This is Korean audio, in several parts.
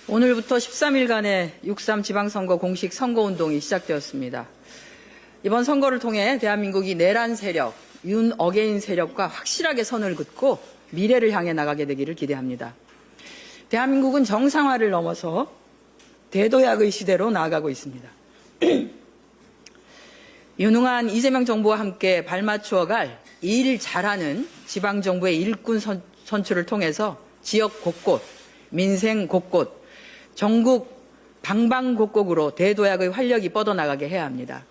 오늘부터 13일간의 6.3 지방선거 공식 선거운동이 시작되었습니다. 이번 선거를 통해 대한민국이 내란 세력, 윤 어게인 세력과 확실하게 선을 긋고 미래를 향해 나가게 되기를 기대합니다. 대한민국은 정상화를 넘어서 대도약의 시대로 나아가고 있습니다. 유능한 이재명 정부와 함께 발맞추어갈 일 잘하는 지방정부의 일꾼 선출을 통해서 지역 곳곳, 민생 곳곳, 전국 방방곡곡으로 대도약의 활력이 뻗어나가게 해야 합니다.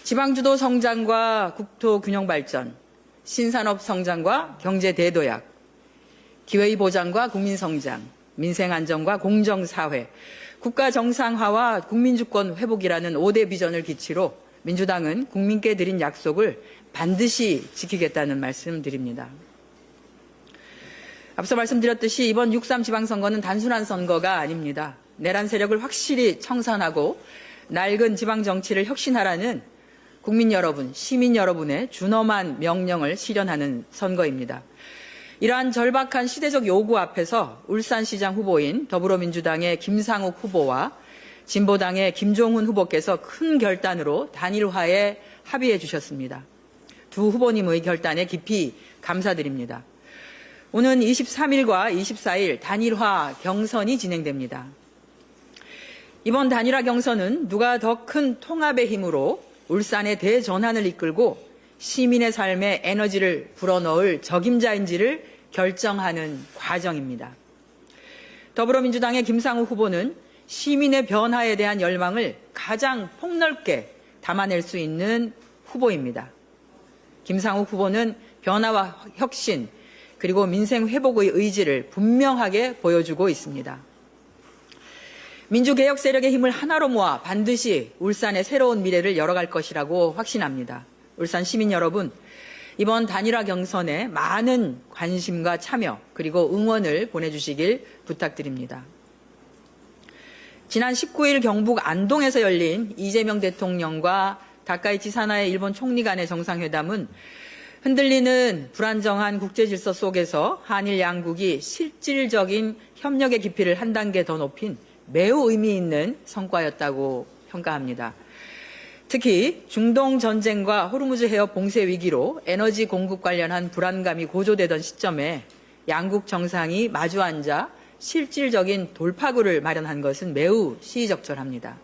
지방주도 성장과 국토 균형 발전, 신산업 성장과 경제 대도약, 기회의 보장과 국민 성장, 민생 안정과 공정사회, 국가 정상화와 국민주권 회복이라는 5대 비전을 기치로 민주당은 국민께 드린 약속을 반드시 지키겠다는 말씀드립니다. 앞서 말씀드렸듯이 이번 6.3 지방선거는 단순한 선거가 아닙니다. 내란 세력을 확실히 청산하고 낡은 지방정치를 혁신하라는 국민 여러분, 시민 여러분의 준엄한 명령을 실현하는 선거입니다. 이러한 절박한 시대적 요구 앞에서 울산시장 후보인 더불어민주당의 김상욱 후보와 진보당의 김종훈 후보께서 큰 결단으로 단일화에 합의해 주셨습니다. 두 후보님의 결단에 깊이 감사드립니다. 오는 23일과 24일 단일화 경선이 진행됩니다. 이번 단일화 경선은 누가 더 큰 통합의 힘으로 울산의 대전환을 이끌고 시민의 삶에 에너지를 불어넣을 적임자인지를 결정하는 과정입니다. 더불어민주당의 김상욱 후보는 시민의 변화에 대한 열망을 가장 폭넓게 담아낼 수 있는 후보입니다. 김상욱 후보는 변화와 혁신, 그리고 민생 회복의 의지를 분명하게 보여주고 있습니다. 민주개혁 세력의 힘을 하나로 모아 반드시 울산의 새로운 미래를 열어갈 것이라고 확신합니다. 울산 시민 여러분, 이번 단일화 경선에 많은 관심과 참여 그리고 응원을 보내주시길 부탁드립니다. 지난 19일 경북 안동에서 열린 이재명 대통령과 다카이치 사나의 일본 총리 간의 정상회담은 흔들리는 불안정한 국제질서 속에서 한일 양국이 실질적인 협력의 깊이를 한 단계 더 높인 매우 의미 있는 성과였다고 평가합니다. 특히 중동 전쟁과 호르무즈 해협 봉쇄 위기로 에너지 공급 관련한 불안감이 고조되던 시점에 양국 정상이 마주 앉아 실질적인 돌파구를 마련한 것은 매우 시의적절합니다.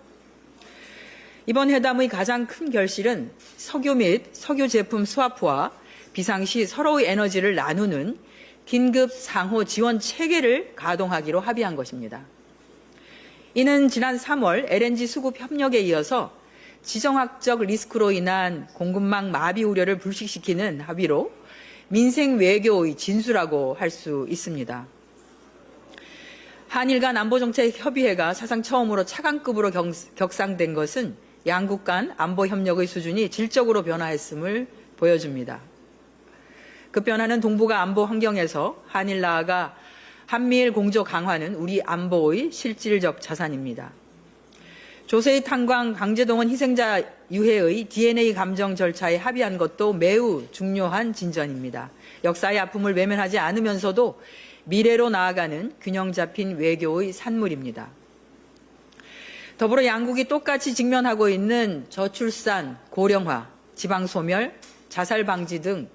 이번 회담의 가장 큰 결실은 석유 및 석유 제품 스와프와 비상시 서로의 에너지를 나누는 긴급 상호 지원 체계를 가동하기로 합의한 것입니다. 이는 지난 3월 LNG 수급 협력에 이어서 지정학적 리스크로 인한 공급망 마비 우려를 불식시키는 합의로 민생 외교의 진수라고 할 수 있습니다. 한일 간 안보정책협의회가 사상 처음으로 차관급으로 격상된 것은 양국 간 안보협력의 수준이 질적으로 변화했음을 보여줍니다. 그 변화는 동북아 안보 환경에서 한일 나아가 한미일 공조 강화는 우리 안보의 실질적 자산입니다. 조세희 탄광 강제동원 희생자 유해의 DNA 감정 절차에 합의한 것도 매우 중요한 진전입니다. 역사의 아픔을 외면하지 않으면서도 미래로 나아가는 균형 잡힌 외교의 산물입니다. 더불어 양국이 똑같이 직면하고 있는 저출산, 고령화, 지방소멸, 자살 방지 등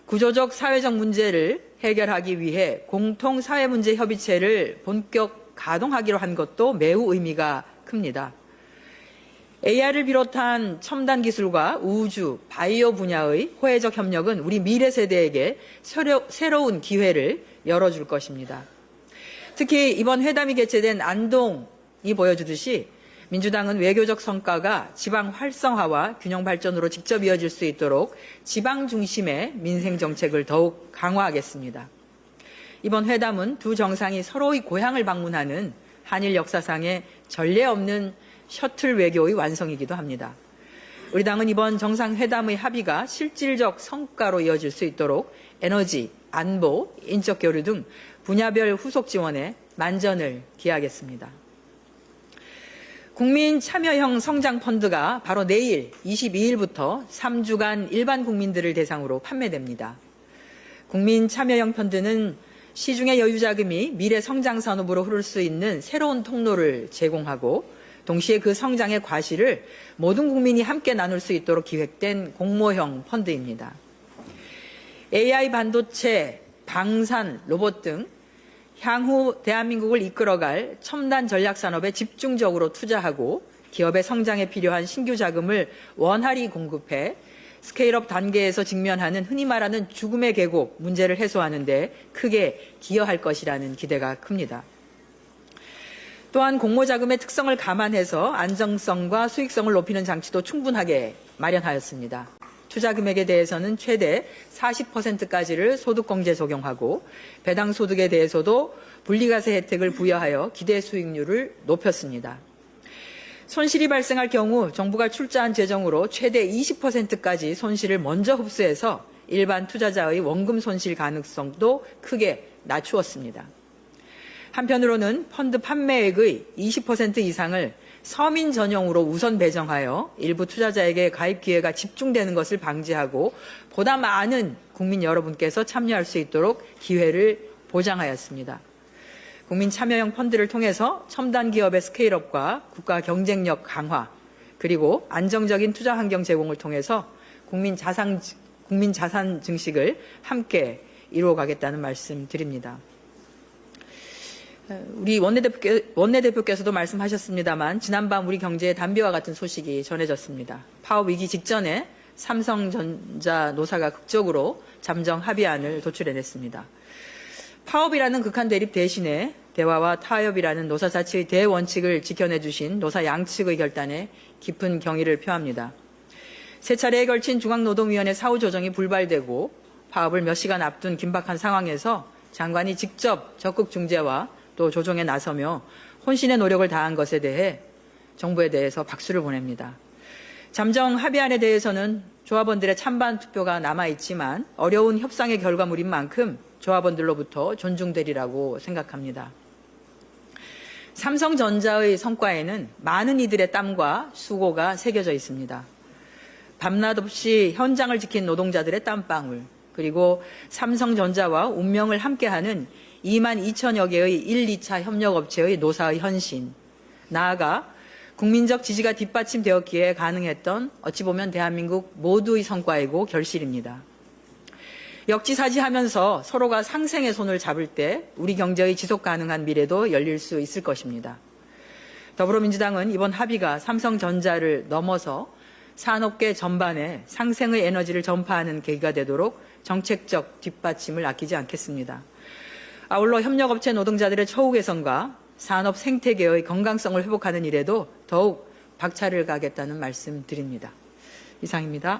구조적 사회적 문제를 해결하기 위해 공통사회문제협의체를 본격 가동하기로 한 것도 매우 의미가 큽니다. AI를 비롯한 첨단 기술과 우주, 바이오 분야의 호혜적 협력은 우리 미래 세대에게 새로운 기회를 열어줄 것입니다. 특히 이번 회담이 개최된 안동이 보여주듯이 민주당은 외교적 성과가 지방 활성화와 균형 발전으로 직접 이어질 수 있도록 지방 중심의 민생 정책을 더욱 강화하겠습니다. 이번 회담은 두 정상이 서로의 고향을 방문하는 한일 역사상의 전례 없는 셔틀 외교의 완성이기도 합니다. 우리 당은 이번 정상회담의 합의가 실질적 성과로 이어질 수 있도록 에너지, 안보, 인적 교류 등 분야별 후속 지원에 만전을 기하겠습니다. 국민 참여형 성장펀드가 바로 내일 22일부터 3주간 일반 국민들을 대상으로 판매됩니다. 국민 참여형 펀드는 시중의 여유자금이 미래 성장 산업으로 흐를 수 있는 새로운 통로를 제공하고 동시에 그 성장의 과실을 모든 국민이 함께 나눌 수 있도록 기획된 공모형 펀드입니다. AI 반도체, 방산, 로봇 등 향후 대한민국을 이끌어갈 첨단 전략 산업에 집중적으로 투자하고 기업의 성장에 필요한 신규 자금을 원활히 공급해 스케일업 단계에서 직면하는 흔히 말하는 죽음의 계곡 문제를 해소하는 데 크게 기여할 것이라는 기대가 큽니다. 또한 공모자금의 특성을 감안해서 안정성과 수익성을 높이는 장치도 충분하게 마련하였습니다. 투자 금액에 대해서는 최대 40%까지를 소득공제 적용하고 배당 소득에 대해서도 분리과세 혜택을 부여하여 기대 수익률을 높였습니다. 손실이 발생할 경우 정부가 출자한 재정으로 최대 20%까지 손실을 먼저 흡수해서 일반 투자자의 원금 손실 가능성도 크게 낮추었습니다. 한편으로는 펀드 판매액의 20% 이상을 서민 전용으로 우선 배정하여 일부 투자자에게 가입 기회가 집중되는 것을 방지하고 보다 많은 국민 여러분께서 참여할 수 있도록 기회를 보장하였습니다. 국민 참여형 펀드를 통해서 첨단 기업의 스케일업과 국가 경쟁력 강화 그리고 안정적인 투자 환경 제공을 통해서 국민 자산 증식을 함께 이루어가겠다는 말씀 드립니다. 우리 원내대표께서도 말씀하셨습니다만 지난밤 우리 경제에 담비와 같은 소식이 전해졌습니다. 파업 위기 직전에 삼성전자 노사가 극적으로 잠정 합의안을 도출해냈습니다. 파업이라는 극한 대립 대신에 대화와 타협이라는 노사 자체의 대원칙을 지켜내주신 노사 양측의 결단에 깊은 경의를 표합니다. 세 차례에 걸친 중앙노동위원회 사후 조정이 불발되고 파업을 몇 시간 앞둔 긴박한 상황에서 장관이 직접 적극 중재와 또 조정에 나서며 혼신의 노력을 다한 것에 대해 정부에 대해서 박수를 보냅니다. 잠정 합의안에 대해서는 조합원들의 찬반 투표가 남아있지만 어려운 협상의 결과물인 만큼 조합원들로부터 존중되리라고 생각합니다. 삼성전자의 성과에는 많은 이들의 땀과 수고가 새겨져 있습니다. 밤낮 없이 현장을 지킨 노동자들의 땀방울, 그리고 삼성전자와 운명을 함께하는 2만 2천여 개의 1, 2차 협력업체의 노사의 헌신, 나아가 국민적 지지가 뒷받침되었기에 가능했던 어찌 보면 대한민국 모두의 성과이고 결실입니다. 역지사지하면서 서로가 상생의 손을 잡을 때 우리 경제의 지속 가능한 미래도 열릴 수 있을 것입니다. 더불어민주당은 이번 합의가 삼성전자를 넘어서 산업계 전반에 상생의 에너지를 전파하는 계기가 되도록 정책적 뒷받침을 아끼지 않겠습니다. 아울러 협력업체 노동자들의 처우 개선과 산업 생태계의 건강성을 회복하는 일에도 더욱 박차를 가겠다는 말씀 드립니다. 이상입니다.